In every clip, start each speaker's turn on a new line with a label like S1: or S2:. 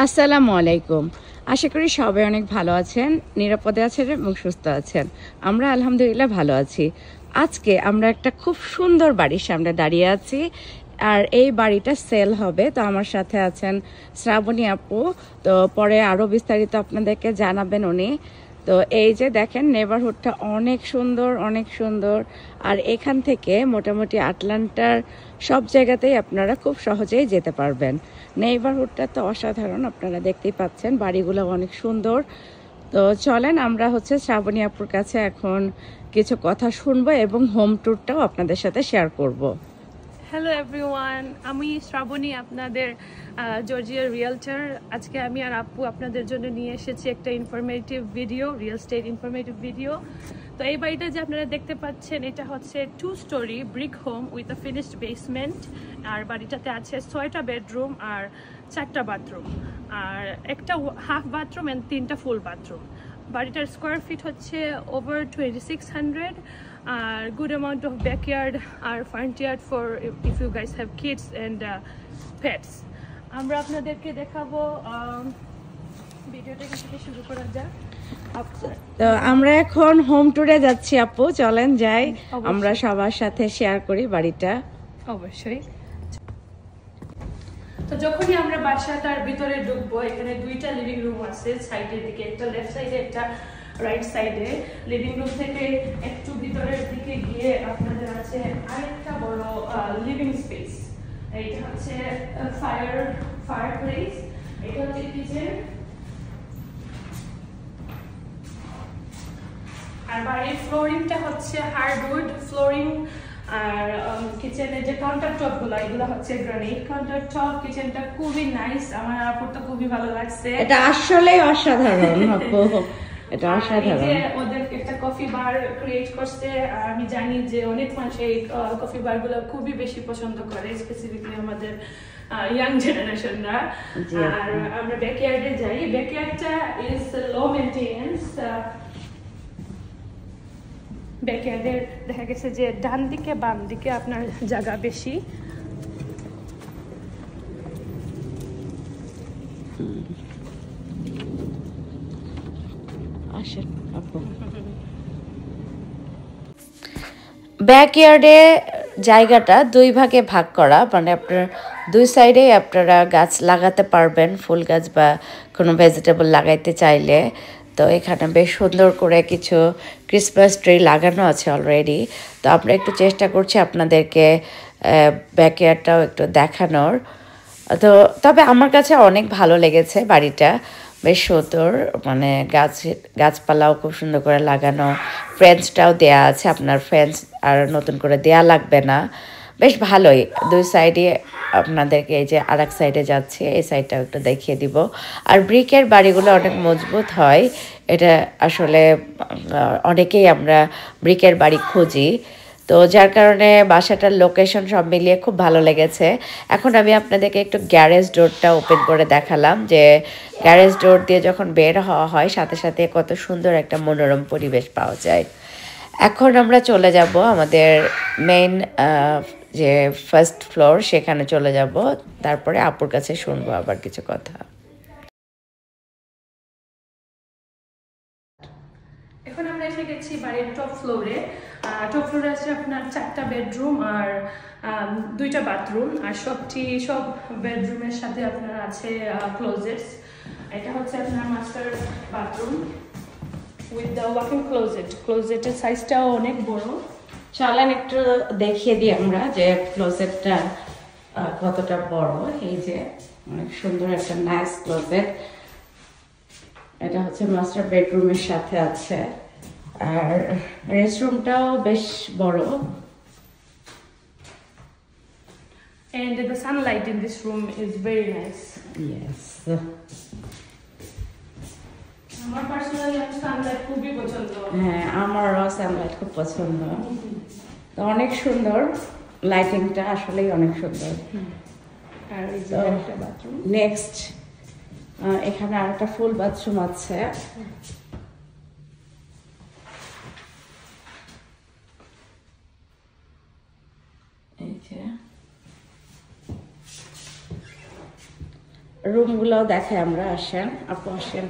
S1: আসসালামু আলাইকুম। আশা করি সবাই অনেক ভালো আছেন, নিরাপদে আছেন এবং সুস্থ আছেন। আমরা আলহামদুলিল্লাহ ভালো আছি। আজকে আমরা একটা খুব সুন্দর বাড়ির সামনে দাঁড়িয়ে আছি, আর এই বাড়িটা সেল হবে। তো আমার সাথে আছেন শ্রাবণী আপু। তো পরে আরও বিস্তারিত আপনাদেরকে জানাবেন উনি। তো এই যে দেখেন, নেবারহুডটা অনেক সুন্দর, অনেক সুন্দর। আর এখান থেকে মোটামুটি আটলান্টার সব জায়গাতেই আপনারা খুব সহজেই যেতে পারবেন। নেইবারহুডটা তো অসাধারণ, আপনারা দেখতেই পাচ্ছেন, বাড়িগুলো অনেক সুন্দর। তো চলেন আমরা শ্রাবণী আপুর কাছে এখন কিছু কথা শুনবো এবং হোম ট্যুরটাও আপনাদের সাথে শেয়ার করব।
S2: হ্যালো এভরিওয়ান, আমি শ্রাবণী, আপনাদের জর্জিয়ার রিয়েলটার। আজকে আমি আর আপু আপনাদের জন্য নিয়ে এসেছি একটা informative video, real estate informative video. তো এই বাড়িটা যে আপনারা দেখতে পাচ্ছেন, এটা হচ্ছে 2 story brick home with a finished basement. আর বাড়িটাতে আছে 6টা বেডরুম আর 4টা বাথরুম, আর একটা হাফ বাথরুম অ্যান্ড 3টা ফুল বাথরুম। বাড়িটার স্কোয়ার ফিট হচ্ছে ওভার 2600, আর গুড অ্যামাউন্ট অফ ব্যাকইয়ার্ড আর front yard for if you guys have kids and pets. আমরা আপনাদেরকে দেখাবো, ভিডিওটা থেকে শুরু করা যাক।
S1: তো আমরা এখন হোম ট্যুরে যাচ্ছি আপু, চলেন যাই, আমরা সবার সাথে শেয়ার করি বাড়িটা।
S2: অবশ্যই। তো যখনই আমরা বাসাটার ভিতরে ঢুকবো, এখানে 2টা লিভিং রুম আছে, সাইডের দিকে একটা, লেফট সাইডে একটা, রাইট সাইডে। লিভিং রুম থেকে একটু ভিতরের দিকে গিয়ে আপনাদের আছে আরেকটা বড় লিভিং স্পেস। এইটা হচ্ছে ফায়ার প্লেস, এটা হচ্ছে কিচেন। আর বাড়ির ফ্লোরিংটা হচ্ছে হার্ডউড ফ্লোরিং। আর কিচেনের যে কাউন্টার টপ গুলো, এগুলো হচ্ছে গ্রানাইট কাউন্টার টপ। কিচেনটা খুবই নাইস, আমার আপুর তো খুবই ভালো লাগছে।
S1: এটা আসলে অসাধারণ আপু, এটা অসাধারণ।
S2: ওদের একটা কফি বার ক্রিয়েট করছে, আর আমি জানি যে অনেক মানুষ এই কফি বার গুলো খুবই বেশি পছন্দ করে, স্পেসিফিকলি আমাদের ইয়াং জেনারেশনরা। আর আমরা ব্যাকইয়ার্ডে যাই। ব্যাকইয়ার্ডটা ইজ লো মেইনটেনেন্স। ব্যাকইয়ার্ডের দেখা গেছে যে ডান দিকে বাম দিকে আপনার জায়গা বেশি।
S1: ব্যাকইয়ার্ডে জায়গাটা 2 ভাগে ভাগ করা, মানে আপনার 2 সাইডেই আপনারা গাছ লাগাতে পারবেন, ফুল গাছ বা কোনো ভেজিটেবল লাগাইতে চাইলে। তো এখানে বেশ সুন্দর করে কিছু ক্রিসমাস ট্রি লাগানো আছে অলরেডি। তো আমরা একটু চেষ্টা করছি আপনাদেরকে ব্যাকইয়ার্ডটাও একটু দেখানোর। তো তবে আমার কাছে অনেক ভালো লেগেছে বাড়িটা, বেশ সুন্দর, মানে গাছপালাও খুব সুন্দর করে লাগানো, ফেন্সটাও দেয়া আছে। আপনার ফেন্স আর নতুন করে দেয়া লাগবে না, বেশ ভালোই। 2 সাইডে আপনাদেরকে, এই যে আর এক সাইডে যাচ্ছে, এই সাইডটাও একটু দেখিয়ে দিব। আর ব্রিকের বাড়িগুলো অনেক মজবুত হয়, এটা আসলে অনেকেই আমরা ব্রিকের বাড়ি খুঁজি। তো যার কারণে বাসাটার লোকেশন সব মিলিয়ে খুব ভালো লেগেছে। এখন আমি আপনাদেরকে একটু গ্যারেজ ডোরটা ওপেন করে দেখালাম, যে গ্যারেজ ডোর দিয়ে যখন বের হওয়া হয় সাথে সাথে কত সুন্দর একটা মনোরম পরিবেশ পাওয়া যায়। এখন আমরা চলে যাব আমাদের মেইন যে ফার্স্ট ফ্লোর, সেখানে চলে যাব। তারপরে আপুর কাছে শুনবো আবার কিছু কথা।
S2: এখন আমরা এসে গেছি বাড়ির টপ ফ্লোরে। টপ ফ্লোরে আছে আপনার 4টা বেডরুম আর 2টা বাথরুম, আর সব বেডরুমের সাথে আপনার আছে ক্লোজেটস। এটা হচ্ছে আপনার master bathroom with the walking closet. ক্লোজেটের সাইজটাও অনেক বড়।
S1: চলেন একটু দেখিয়ে দিই আমরা যে ক্লোজেটটা কতটা বড়। এই যে অনেক সুন্দর একটা নাইস ক্লোজেট, এটা হচ্ছে মাস্টার বেডরুমের সাথে আছে। আর রেস্টরুমটাও বেশ বড়।
S2: And the sunlight in this room is very nice.
S1: Yes.
S2: আমার পার্সোনালি সানলাইট খুবই পছন্দ।
S1: হ্যাঁ, আমারও সানলাইট খুব পছন্দ। তো অনেক সুন্দর, লাইটিংটা আসলেই অনেক সুন্দর।
S2: আর এই যে একটা বাথরুম।
S1: নেক্সট এখানে আরেকটা ফুল বাথরুম আছে। এই যে রুমগুলো দেখাই আমরা। আসেন আপু, আসেন।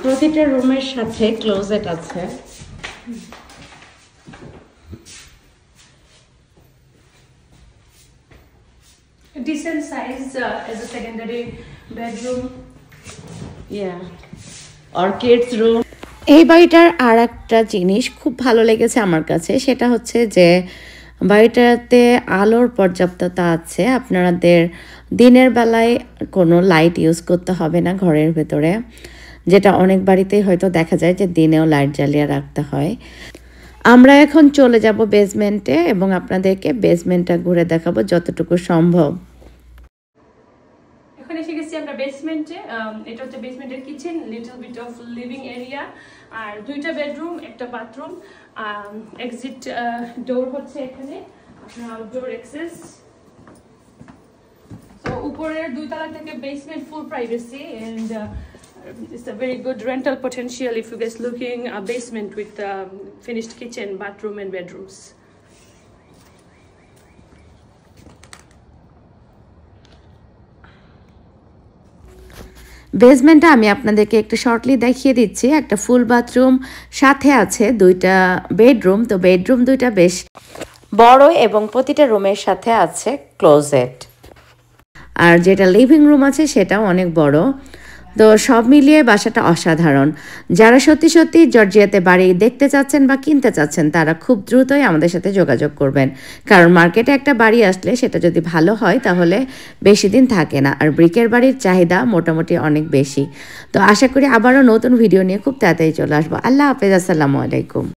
S1: প্রতিটা রুমের সাথে ক্লোজেট আছে।
S2: Decent size as a secondary bedroom.
S1: আর কিডস রুম। এই বাড়িটার আর একটা জিনিস খুব ভালো লেগেছে আমার কাছে, সেটা হচ্ছে যে বাড়িটাতে আলোর পর্যাপ্ততা আছে। আপনাদের দিনের বেলায় কোনো লাইট ইউজ করতে হবে না ঘরের ভেতরে, যেটা অনেক বাড়িতেই হয়তো দেখা যায় যে দিনেও লাইট জ্বালিয়ে রাখতে হয়। আমরা এখন চলে যাব বেসমেন্টে এবং আপনাদেরকে বেসমেন্টটা ঘুরে দেখাবো যতটুকু সম্ভব।
S2: এখন এসে গেছি আমরা বেসমেন্টে। এটা হচ্ছে বেসমেন্টের kitchen, little bit of living area, আর 2টা বেডরুম, একটা বাথরুম। এক্সিট ডোর হচ্ছে এখানে, আপনার আউটডোর অ্যাক্সেস। তো উপরের 2 তলা থেকে basement full privacy, and it's a very good rental potential if you guys looking a basement with finished kitchen, bathroom and bedrooms.
S1: বেসমেন্টটা আমি আপনাদেরকে একটু শর্টলি দেখিয়ে দিচ্ছি। একটা ফুল বাথরুম, সাথে আছে 2টা বেডরুম। তো বেডরুম 2টা বেশ বড় এবং প্রতিটা রুমের সাথে আছে ক্লোজেট। আর যেটা লিভিং রুম আছে সেটাও অনেক বড়। তো সব মিলিয়ে বাসাটা অসাধারণ। যারা সত্যি সত্যি জর্জিয়াতে বাড়ি দেখতে চাচ্ছেন বা কিনতে চাচ্ছেন তারা খুব দ্রুতই আমাদের সাথে যোগাযোগ করবেন, কারণ মার্কেটে একটা বাড়ি আসলে সেটা যদি ভালো হয় তাহলে বেশি দিন থাকে না, আর ব্রিকের বাড়ির চাহিদা মোটামুটি অনেক বেশি। তো আশা করি আবারও নতুন ভিডিও নিয়ে খুব তাড়াতাড়ি চলে আসবো। আল্লাহ হাফেজ, আসসালামু আলাইকুম।